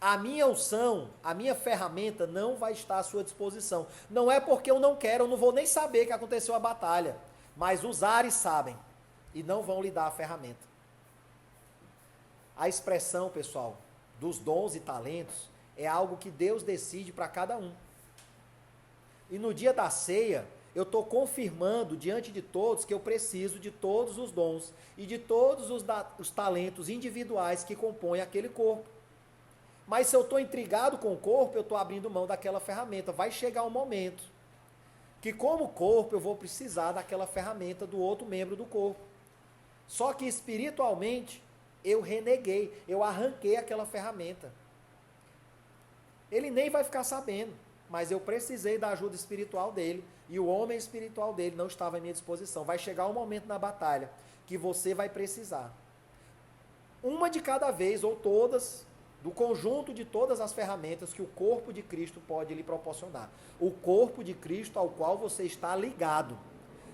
a minha unção, a minha ferramenta não vai estar à sua disposição. Não é porque eu não quero, eu não vou nem saber que aconteceu a batalha. Mas os ares sabem e não vão lhe dar a ferramenta. A expressão, pessoal, dos dons e talentos é algo que Deus decide para cada um. E no dia da ceia, eu estou confirmando diante de todos que eu preciso de todos os dons e de todos os talentos individuais que compõem aquele corpo. Mas se eu estou intrigado com o corpo, eu estou abrindo mão daquela ferramenta. Vai chegar um momento que, como corpo, eu vou precisar daquela ferramenta do outro membro do corpo. Só que espiritualmente, eu reneguei, eu arranquei aquela ferramenta. Ele nem vai ficar sabendo, mas eu precisei da ajuda espiritual dele e o homem espiritual dele não estava à minha disposição. Vai chegar um momento na batalha que você vai precisar. Uma de cada vez, ou todas, do conjunto de todas as ferramentas que o corpo de Cristo pode lhe proporcionar. O corpo de Cristo ao qual você está ligado.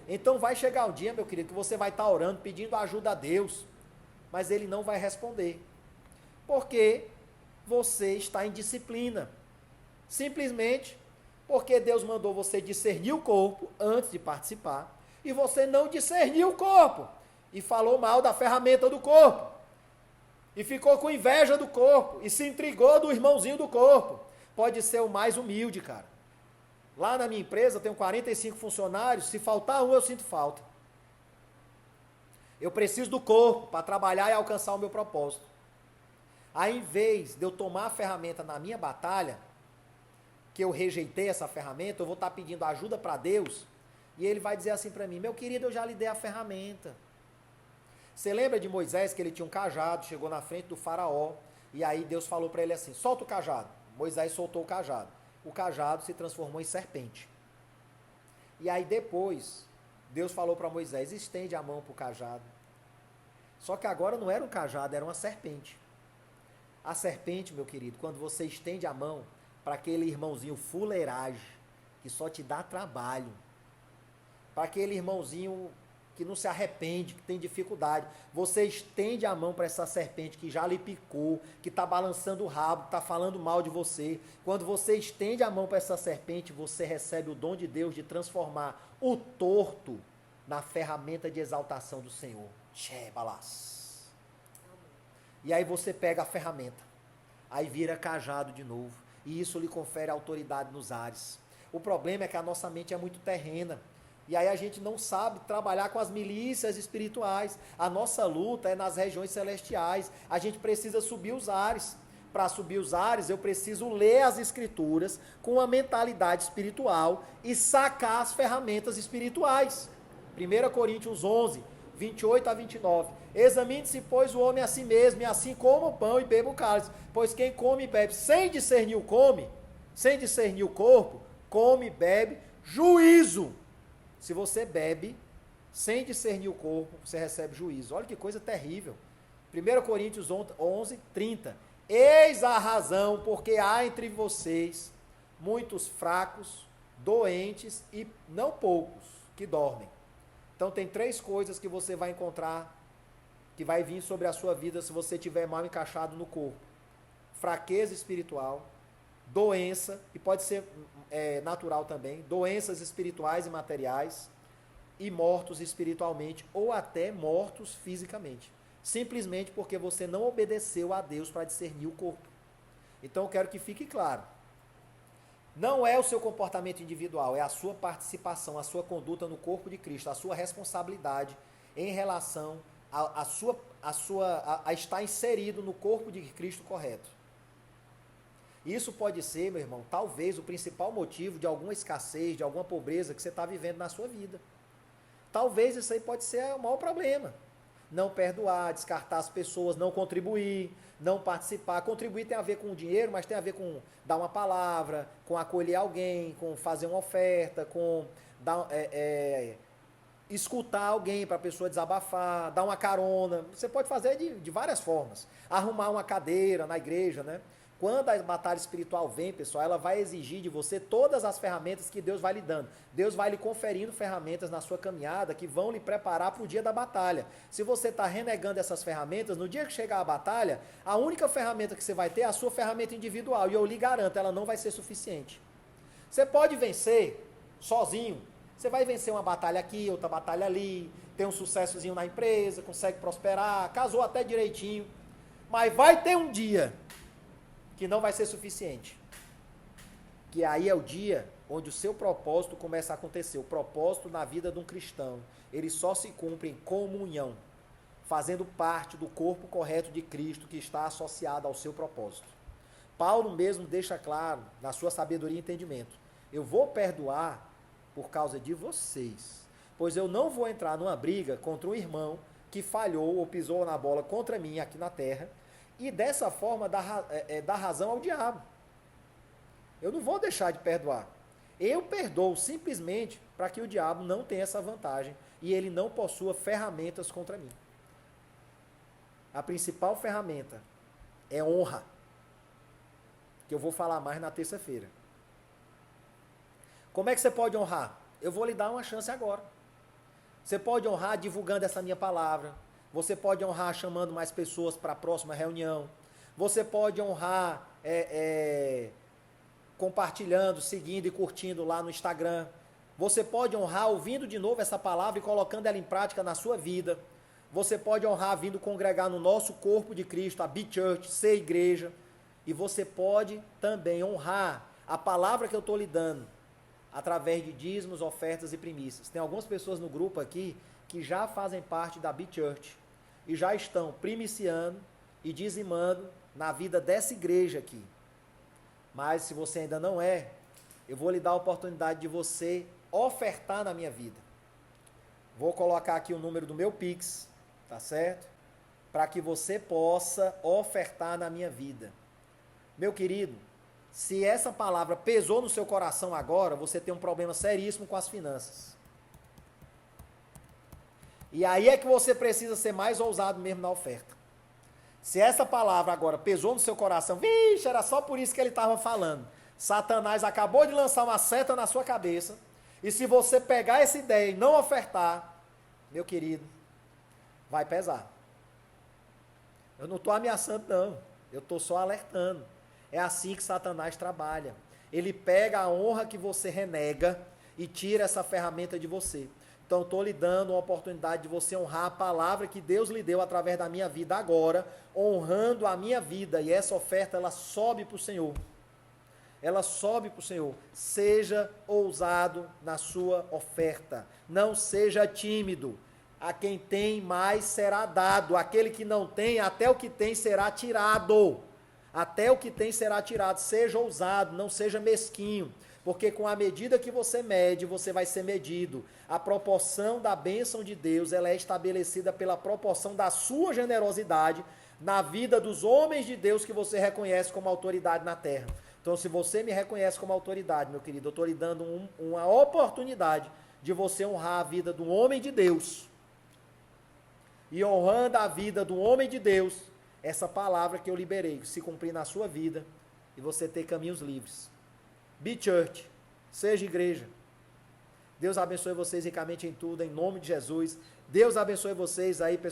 Então vai chegar um dia, meu querido, que você vai estar orando, pedindo ajuda a Deus, mas ele não vai responder. Porque você está em disciplina. Simplesmente porque Deus mandou você discernir o corpo antes de participar, e você não discerniu o corpo, e falou mal da ferramenta do corpo. E ficou com inveja do corpo, e se intrigou do irmãozinho do corpo. Pode ser o mais humilde, cara. Lá na minha empresa eu tenho 45 funcionários, se faltar um eu sinto falta. Eu preciso do corpo para trabalhar e alcançar o meu propósito. Aí, em vez de eu tomar a ferramenta na minha batalha, que eu rejeitei essa ferramenta, eu vou estar pedindo ajuda para Deus, e ele vai dizer assim para mim: meu querido, eu já lhe dei a ferramenta. Você lembra de Moisés, que ele tinha um cajado, chegou na frente do faraó, e aí Deus falou para ele assim: solta o cajado. Moisés soltou o cajado. O cajado se transformou em serpente. E aí depois, Deus falou para Moisés: estende a mão para o cajado. Só que agora não era um cajado, era uma serpente. A serpente, meu querido, quando você estende a mão para aquele irmãozinho fuleiragem, que só te dá trabalho, para aquele irmãozinho que não se arrepende, que tem dificuldade, você estende a mão para essa serpente que já lhe picou, que está balançando o rabo, está falando mal de você. Quando você estende a mão para essa serpente, você recebe o dom de Deus de transformar o torto na ferramenta de exaltação do Senhor. Balas. E aí você pega a ferramenta, aí vira cajado de novo, e isso lhe confere autoridade nos ares. O problema é que a nossa mente é muito terrena, e aí a gente não sabe trabalhar com as milícias espirituais. A nossa luta é nas regiões celestiais. A gente precisa subir os ares. Para subir os ares, eu preciso ler as escrituras com uma mentalidade espiritual e sacar as ferramentas espirituais. 1 Coríntios 11, 28 a 29. Examine-se, pois, o homem a si mesmo, e assim coma o pão e beba o cálice. Pois quem come e bebe sem discernir o corpo, come e bebe juízo. Se você bebe sem discernir o corpo, você recebe juízo. Olha que coisa terrível. 1 Coríntios 11, 30. Eis a razão porque há entre vocês muitos fracos, doentes e não poucos que dormem. Então tem 3 coisas que você vai encontrar, que vai vir sobre a sua vida se você estiver mal encaixado no corpo. Fraqueza espiritual, doença, e pode ser natural também, doenças espirituais e materiais, e mortos espiritualmente, ou até mortos fisicamente. Simplesmente porque você não obedeceu a Deus para discernir o corpo. Então eu quero que fique claro. Não é o seu comportamento individual, é a sua participação, a sua conduta no corpo de Cristo, a sua responsabilidade em relação a estar inserido no corpo de Cristo correto. Isso pode ser, meu irmão, talvez o principal motivo de alguma escassez, de alguma pobreza que você está vivendo na sua vida. Talvez isso aí pode ser o maior problema. Não perdoar, descartar as pessoas, não contribuir, não participar. Contribuir tem a ver com o dinheiro, mas tem a ver com dar uma palavra, com acolher alguém, com fazer uma oferta, com escutar alguém para a pessoa desabafar, dar uma carona. Você pode fazer de várias formas. Arrumar uma cadeira na igreja, né? Quando a batalha espiritual vem, pessoal, ela vai exigir de você todas as ferramentas que Deus vai lhe dando. Deus vai lhe conferindo ferramentas na sua caminhada que vão lhe preparar para o dia da batalha. Se você está renegando essas ferramentas, no dia que chegar a batalha, a única ferramenta que você vai ter é a sua ferramenta individual. E eu lhe garanto, ela não vai ser suficiente. Você pode vencer sozinho. Você vai vencer uma batalha aqui, outra batalha ali, tem um sucessozinho na empresa, consegue prosperar, casou até direitinho. Mas vai ter um dia que não vai ser suficiente. Que aí é o dia onde o seu propósito começa a acontecer. O propósito na vida de um cristão, ele só se cumpre em comunhão, fazendo parte do corpo correto de Cristo que está associado ao seu propósito. Paulo mesmo deixa claro, na sua sabedoria e entendimento, eu vou perdoar por causa de vocês, pois eu não vou entrar numa briga contra um irmão que falhou ou pisou na bola contra mim aqui na terra, e dessa forma dar razão ao diabo. Eu não vou deixar de perdoar. Eu perdoo simplesmente para que o diabo não tenha essa vantagem e ele não possua ferramentas contra mim. A principal ferramenta é honra, que eu vou falar mais na terça-feira. Como é que você pode honrar? Eu vou lhe dar uma chance agora. Você pode honrar divulgando essa minha palavra. Você pode honrar chamando mais pessoas para a próxima reunião. Você pode honrar compartilhando, seguindo e curtindo lá no Instagram. Você pode honrar ouvindo de novo essa palavra e colocando ela em prática na sua vida. Você pode honrar vindo congregar no nosso corpo de Cristo, a B-Church, ser igreja. E você pode também honrar a palavra que eu estou lhe dando através de dízimos, ofertas e primícias. Tem algumas pessoas no grupo aqui que já fazem parte da B-Church e já estão primiciando e dizimando na vida dessa igreja aqui. Mas se você ainda não é, eu vou lhe dar a oportunidade de você ofertar na minha vida. Vou colocar aqui o número do meu Pix, tá certo? Para que você possa ofertar na minha vida. Meu querido, se essa palavra pesou no seu coração agora, você tem um problema seríssimo com as finanças. E aí é que você precisa ser mais ousado mesmo na oferta. Se essa palavra agora pesou no seu coração, vixe, era só por isso que ele estava falando. Satanás acabou de lançar uma seta na sua cabeça, e se você pegar essa ideia e não ofertar, meu querido, vai pesar. Eu não estou ameaçando, não. Eu estou só alertando. É assim que Satanás trabalha. Ele pega a honra que você renega e tira essa ferramenta de você. Então, estou lhe dando uma oportunidade de você honrar a palavra que Deus lhe deu através da minha vida agora, honrando a minha vida. E essa oferta, ela sobe para o Senhor. Ela sobe para o Senhor. Seja ousado na sua oferta. Não seja tímido. A quem tem mais será dado. Aquele que não tem, até o que tem será tirado. Até o que tem será tirado. Seja ousado, não seja mesquinho. Porque com a medida que você mede, você vai ser medido. A proporção da bênção de Deus, ela é estabelecida pela proporção da sua generosidade na vida dos homens de Deus que você reconhece como autoridade na terra. Então, se você me reconhece como autoridade, meu querido, eu estou lhe dando uma oportunidade de você honrar a vida do homem de Deus. E honrando a vida do homem de Deus, essa palavra que eu liberei, se cumprir na sua vida e você ter caminhos livres. B-Church, seja igreja. Deus abençoe vocês ricamente em tudo, em nome de Jesus. Deus abençoe vocês aí, pessoal.